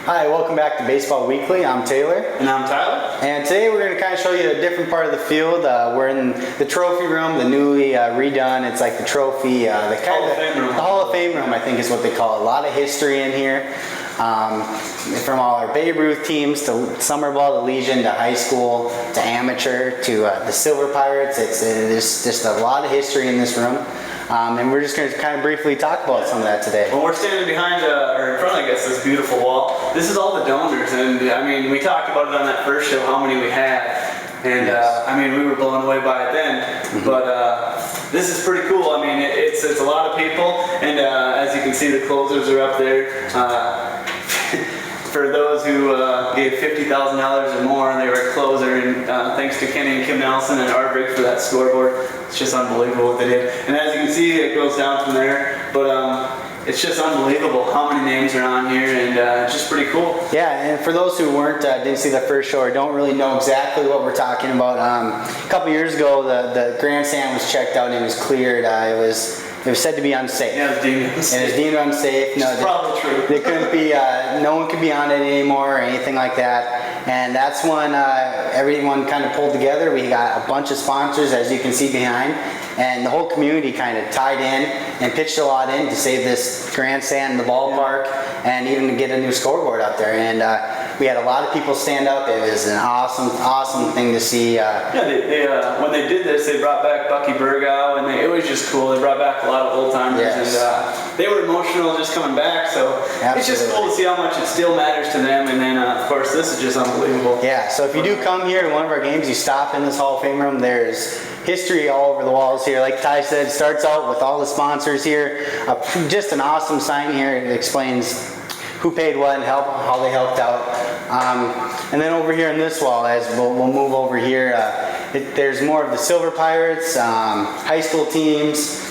Hi, welcome back to Baseball Weekly. I'm Taylor. And I'm Tyler. And today we're going to kind of show you a different part of the field. We're in the trophy room, the newly redone. It's like the trophy, the Hall of Fame room, I think is what they call it. A lot of history in here. From all our Babe Ruth teams to summer ball to Legion to high school to amateur to the Silver Pirates. There's just a lot of history in this room. And we're just going to kind of briefly talk about some of that today. Well, we're standing behind, or in front, I guess, this beautiful wall. This is all the donors, and I mean, we talked about it on that first show, how many we had, and yes. I mean, we were blown away by it then, but this is pretty cool. I mean, it's a lot of people, and as you can see, the closers are up there. For those who gave $50,000 or more, they were a closer, and thanks to Kenny and Kim Nelson and Ardvig for that scoreboard. It's just unbelievable what they did. And as you can see, it goes down from there, but it's just unbelievable how many names are on here, and it's just pretty cool. Yeah, and for those who didn't see the first show or don't really know exactly what we're talking about, a couple years ago, the grandstand was checked out and it was cleared. It was said to be unsafe. Yeah, it was deemed unsafe. And it was deemed unsafe. No, probably true. They couldn't be, no one could be on it anymore or anything like that. And that's when everyone kind of pulled together. We got a bunch of sponsors, as you can see behind, and the whole community kind of tied in and pitched a lot in to save this grandstand, the ballpark, and even to get a new scoreboard out there. And we had a lot of people stand up. It was an awesome thing to see. Yeah, when they did this, they brought back Bucky Burgow, and it was just cool. They brought back a lot of old timers, yes. And they were emotional just coming back. So Absolutely. It's just cool to see how much it still matters to them. And then, of course, this is just unbelievable. Yeah. So if you do come here to one of our games, you stop in this Hall of Fame room. There's history all over the walls here. Like Ty said, it starts out with all the sponsors here. Just an awesome sign here. It explains who paid what and how they helped out. And then over here on this wall, as we'll move over here, there's more of the Silver Pirates, high school teams,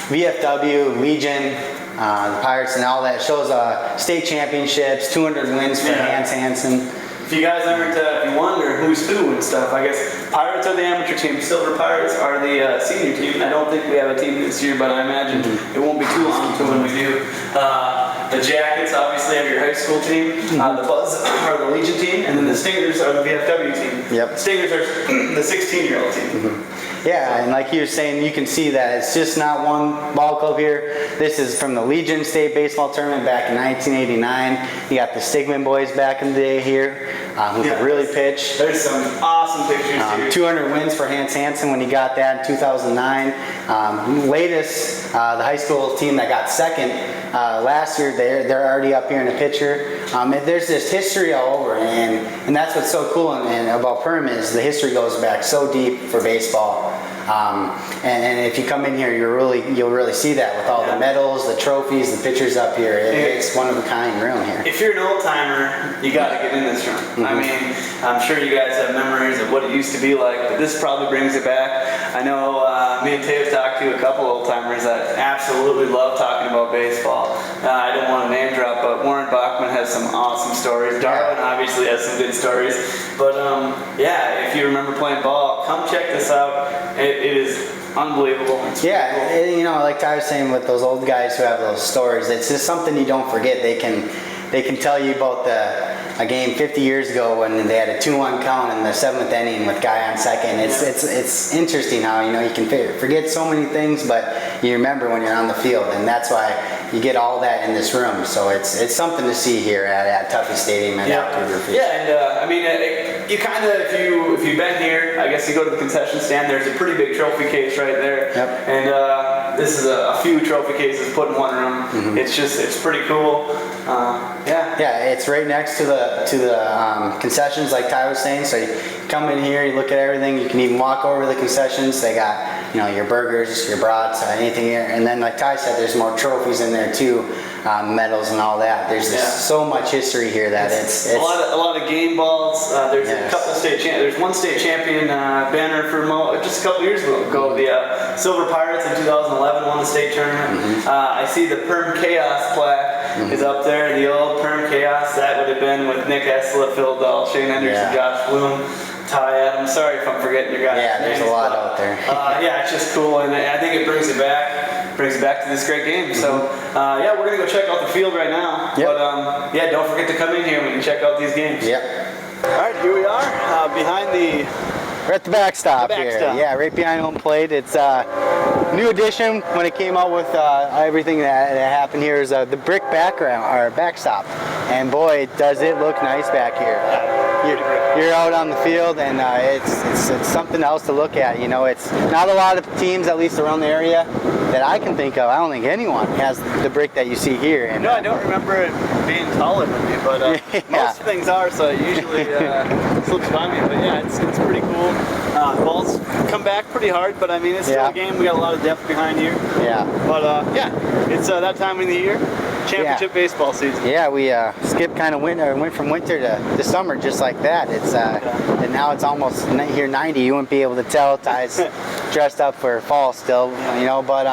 VFW, Legion, the Pirates, and all that. It shows state championships, 200 wins for Hans Hansen. If you guys if you wonder who's who and stuff, I guess Pirates are the amateur team, Silver Pirates are the senior team. I don't think we have a team this year, but I imagine it won't be too long until when we do. The Jackets obviously have your high school team, the Buzz are the Legion team, and then the Stingers are the VFW team. Yep. Stingers are the 16-year-old team. Yeah, and like you were saying, you can see that it's just not one ball club here. This is from the Legion State Baseball Tournament back in 1989. You got the Stigman boys back in the day here, who could really pitch. There's some awesome pictures here. 200 wins for Hans Hansen when he got that in 2009. Latest, the high school team that got second last year, they're already up here in a picture. There's this history all over, and that's what's so cool and about Perham is the history goes back so deep for baseball. And if you come in here, you'll really see that with all the medals, the trophies, the pictures up here. It's one of a kind room here. If you're an old timer, you got to get in this room. I mean, I'm sure you guys have memories of what it used to be like, but this probably brings it back. I know me and Taylor talked to a couple old timers that absolutely love talking about baseball. I don't want to name drop, but Warren Bachman has some awesome stories. Darwin obviously has some good stories. But yeah, if you remember playing ball, come check this out. It is unbelievable. It's cool. You know, like I was saying with those old guys who have those stories, it's just something you don't forget. They can tell you about a game 50 years ago when they had a 2-1 count in the 7th inning with guy on second. It's interesting how you can forget so many things, but you remember when you're on the field, and that's why you get all that in this room. So it's something to see here at Tuffy Stadium and October Field. Yeah, and I mean, you kind of if you've been here, I guess you go to the concession stand. There's a pretty big trophy case right there, and this is a few trophy cases put in one room. It's pretty cool. Yeah, it's right next to the concessions, like Ty was saying. So you come in here, you look at everything. You can even walk over the concessions. They got your burgers, your brats, anything here. And then, like Ty said, there's more trophies in there too, medals and all that. There's so much history here that it's a lot of game balls. There's a couple state there's one state champion banner for just a couple years ago. The Silver Pirates in 2011 won the state tournament. I see the Perm Chaos plaque is up there. The old Perm Chaos, that would have been with Nick Esla, Phil Dahl, Shane Henderson, Josh Bloom, Ty Adams. Sorry if I'm forgetting your guys. Yeah, there's a lot out there. Yeah, it's just cool, and I think it brings it back. brings it back to this great game. So yeah, we're gonna go check out the field right now. Yep. But yeah, don't forget to come in here when you check out these games. Yep. All right, here we are behind the. We're at the backstop here. backstop. Yeah, right behind home plate. It's a new addition when it came out with everything that happened here is the brick background or backstop. And boy, does it look nice back here. You're out on the field, and it's something else to look at. You know, it's not a lot of teams, at least around the area, that I can think of. I don't think anyone has the brick that you see here. And no, I don't remember it being taller than me, but most things are, so it usually slips by me. But yeah, it's pretty cool. Balls come back pretty hard, but I mean, it's still a game. We got a lot of depth behind here. Yeah. But yeah, it's that time of the year. Championship baseball season. Yeah, we skipped kind of went from winter to summer just like that. It's and now it's almost here 90. You wouldn't be able to tell Ty's dressed up for fall still, you know. But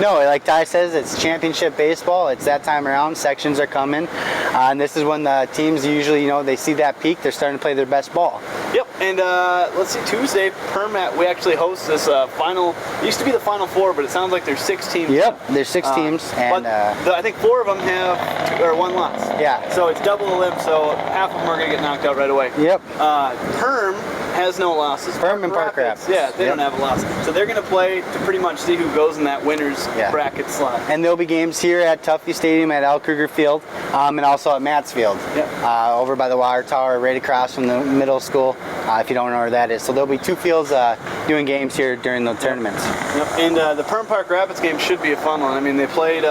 no, like Ty says, it's championship baseball. It's that time around. Sections are coming, and this is when the teams usually, you know, they see that peak. They're starting to play their best ball. Yep, and let's see, Tuesday, Perham, we actually host this final. It used to be the Final Four, but it sounds like there's 6 teams. Yep, there's 6 teams, and but I think 4 of them have 1 loss. Yeah. So it's double the limp, so half of them are going to get knocked out right away. Yep. Perham has no losses. Perham and Park Rapids. Yeah, they don't have a loss. So they're going to play to pretty much see who goes in that winner's bracket slot. And there'll be games here at Tuffy Stadium at Al Kruger Field, and also at Matt's Field, over by the water tower, right across from the middle school, if you don't know where that is. So there'll be 2 fields doing games here during the tournaments. Yep. And the Perham Park Rapids game should be a fun one. I mean, they played,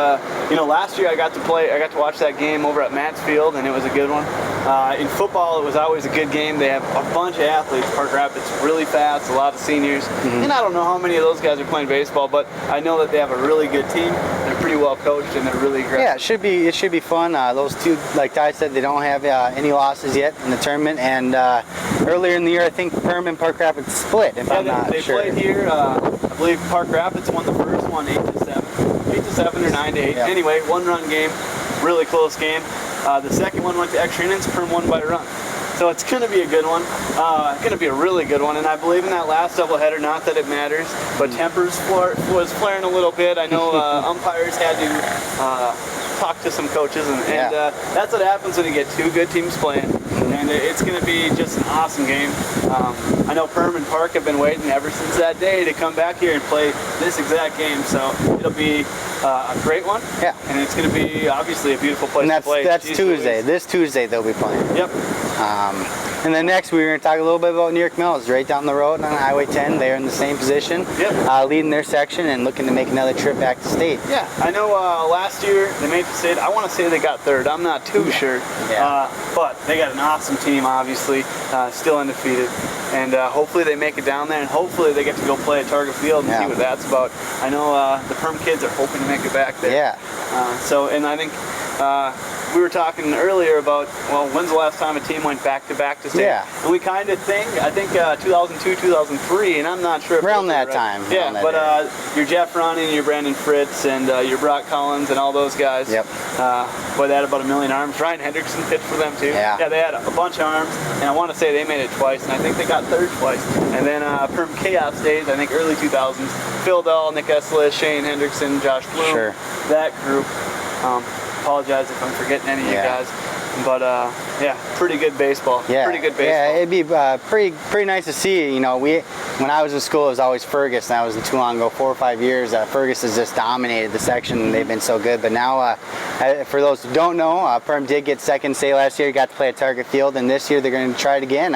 you know, last year I got to watch that game over at Matt's Field, and it was a good one. In football, it was always a good game. They have a bunch of athletes. Park Rapids really fast, a lot of seniors, and I don't know how many of those guys are playing baseball, but I know that they have a really good team. They're pretty well coached, and they're really aggressive. Yeah, it should be fun. Those 2, like Ty said, they don't have any losses yet in the tournament, and earlier in the year, I think Perham and Park Rapids split. If I'm not sure. They played here. I believe Park Rapids won the first one 8-7, 8-7 or 9-8. Yeah. Anyway, 1-run game, really close game. The second one went to extra innings. Perham won by a run. So it's going to be a good one. Going to be a really good one. And I believe in that last doubleheader, not that it matters, but tempers was flaring a little bit. I know umpires had to talk to some coaches, and that's what happens when you get 2 good teams playing. And it's going to be just an awesome game. I know Perham and Park have been waiting ever since that day to come back here and play this exact game. So it'll be a great one. Yeah. And it's going to be obviously a beautiful place to play. That's Tuesday. This Tuesday they'll be playing. Yep. And then next we're going to talk a little bit about New York Mills, right down the road on Highway 10. They're in the same position, leading their section and looking to make another trip back to state. Yeah, I know last year they made the state. I want to say they got 3rd. I'm not too sure. Yeah. But they got an awesome team, obviously, still undefeated. And hopefully they make it down there, and hopefully they get to go play at Target Field and see what that's about. I know the Perham kids are hoping to make it back there. Yeah. So, and I think we were talking earlier about, well, when's the last time a team went back-to-back to state? Yeah. And we kind of think, I think 2002, 2003, and I'm not sure if around that right. time. Yeah, but your Jeff Ronnie and your Brandon Fritz and your Brock Collins and all those guys. Yep. Boy, they had about 1 million arms. Ryan Hendrickson pitched for them too. Yeah. Yeah, they had a bunch of arms, and I want to say they made it twice, and I think they got 3rd twice. And then Perham Chaos days, I think early 2000s, Phil Dahl, Nick Esselus, Shane Hendrickson, Josh Bloom. Sure. That group. Apologize if I'm forgetting any of you guys. But yeah, pretty good baseball. Yeah. Pretty good baseball. Yeah, it'd be pretty nice to see. You know, when I was in school, it was always Fergus. That wasn't too long ago, 4 or 5 years. Fergus has just dominated the section. They've been so good. But now, for those who don't know, Perham did get second state last year. He got to play at Target Field, and this year they're going to try it again.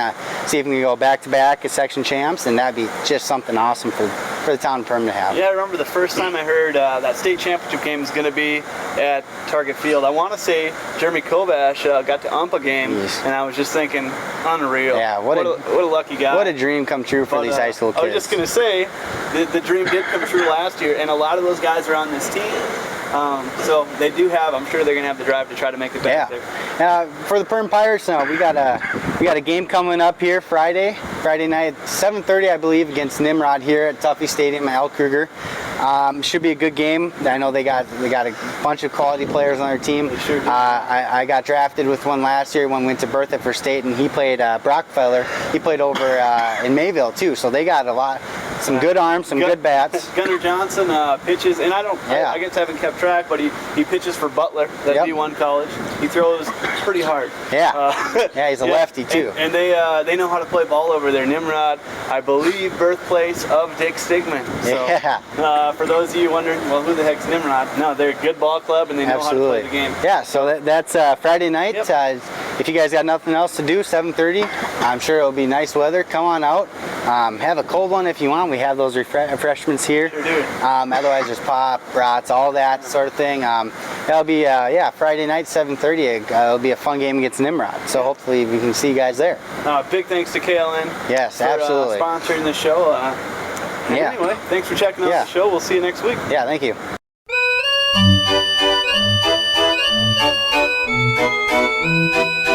See if we can go back-to-back as section champs, and that'd be just something awesome for the town of Perham to have. Yeah, I remember the first time I heard that state championship game is going to be at Target Field. I want to say Jeremy Kovash got to ump a game, and I was just thinking, unreal. Yeah, what a lucky guy. What a dream come true for these high school kids. I was just going to say, the dream did come true last year, and a lot of those guys are on this team. So they do have, I'm sure they're going to have the drive to try to make it back there. For the Perham Pirates, we got a game coming up here Friday night, 7:30, I believe, against Nimrod here at Tuffy Stadium at Al Kruger. Should be a good game. I know they got a bunch of quality players on their team. They sure do. I got drafted with one last year. One went to Bertha for state, and he played Brockfeller. He played over in Mayville too. So they got a lot Some good arms, some good bats. Gunnar Johnson pitches, and I guess I haven't kept track, but he pitches for Butler, that D1 college. He throws pretty hard. Yeah, yeah, he's a lefty too. And they know how to play ball over there. Nimrod, I believe, birthplace of Dick Stigman. So, yeah. For those of you wondering, well, who the heck's Nimrod? No, they're a good ball club, and they know how to play the game. Yeah, so that's Friday night. Yep. If you guys got nothing else to do, 7:30. I'm sure it'll be nice weather. Come on out. Have a cold one if you want. We have those refreshments here. Sure do. Otherwise, there's pop, brats, all that sort of thing. That'll be Friday night, 7:30. It'll be a fun game against Nimrod. So hopefully we can see you guys there. Big thanks to KLN. Yes, for, absolutely. Sponsoring the show. Anyway, thanks for checking out the show. We'll see you next week. Yeah, thank you. Thank you.